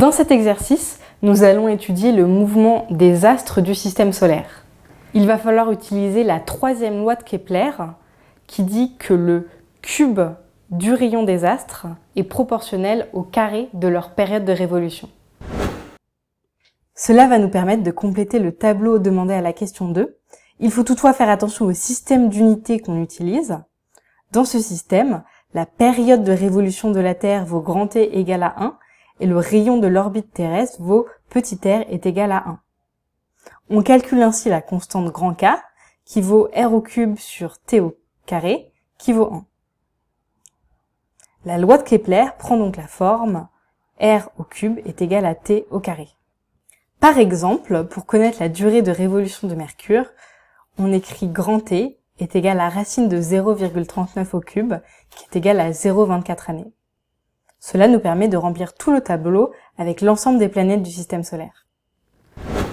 Dans cet exercice, nous allons étudier le mouvement des astres du système solaire. Il va falloir utiliser la troisième loi de Kepler qui dit que le cube du rayon des astres est proportionnel au carré de leur période de révolution. Cela va nous permettre de compléter le tableau demandé à la question 2. Il faut toutefois faire attention au système d'unités qu'on utilise. Dans ce système, la période de révolution de la Terre vaut grand T égale à 1 et le rayon de l'orbite terrestre vaut petit r est égal à 1. On calcule ainsi la constante grand K qui vaut r au cube sur t au carré qui vaut 1. La loi de Kepler prend donc la forme r au cube est égal à t au carré. Par exemple, pour connaître la durée de révolution de Mercure, on écrit grand T est égal à racine de 0,39 au cube, qui est égal à 0,24 années. Cela nous permet de remplir tout le tableau avec l'ensemble des planètes du système solaire.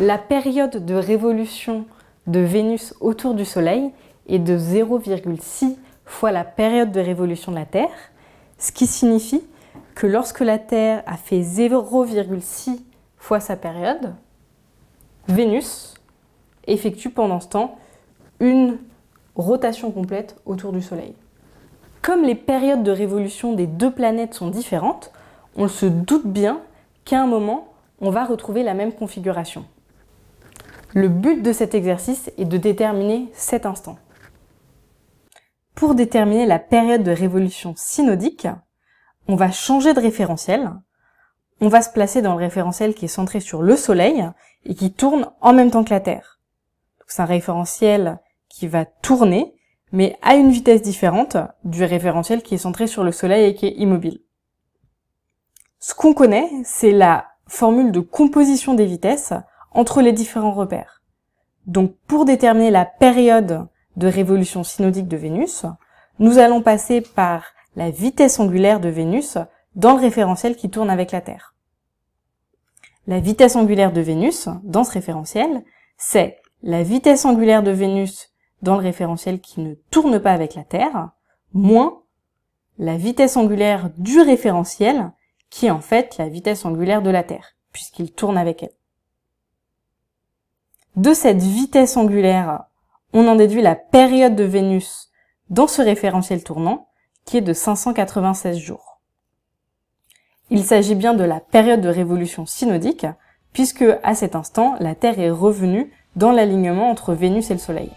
La période de révolution de Vénus autour du Soleil est de 0,6 fois la période de révolution de la Terre, ce qui signifie que lorsque la Terre a fait 0,6 fois sa période, Vénus effectue pendant ce temps une rotation complète autour du Soleil. Comme les périodes de révolution des deux planètes sont différentes, on se doute bien qu'à un moment, on va retrouver la même configuration. Le but de cet exercice est de déterminer cet instant. Pour déterminer la période de révolution synodique, on va changer de référentiel. On va se placer dans le référentiel qui est centré sur le Soleil et qui tourne en même temps que la Terre. C'est un référentiel qui va tourner, mais à une vitesse différente du référentiel qui est centré sur le Soleil et qui est immobile. Ce qu'on connaît, c'est la formule de composition des vitesses entre les différents repères. Donc pour déterminer la période de révolution synodique de Vénus, nous allons passer par la vitesse angulaire de Vénus dans le référentiel qui tourne avec la Terre. La vitesse angulaire de Vénus, dans ce référentiel, c'est la vitesse angulaire de Vénus dans le référentiel qui ne tourne pas avec la Terre, moins la vitesse angulaire du référentiel, qui est en fait la vitesse angulaire de la Terre, puisqu'il tourne avec elle. De cette vitesse angulaire, on en déduit la période de Vénus dans ce référentiel tournant, qui est de 596 jours. Il s'agit bien de la période de révolution synodique, puisque à cet instant, la Terre est revenue dans l'alignement entre Vénus et le Soleil.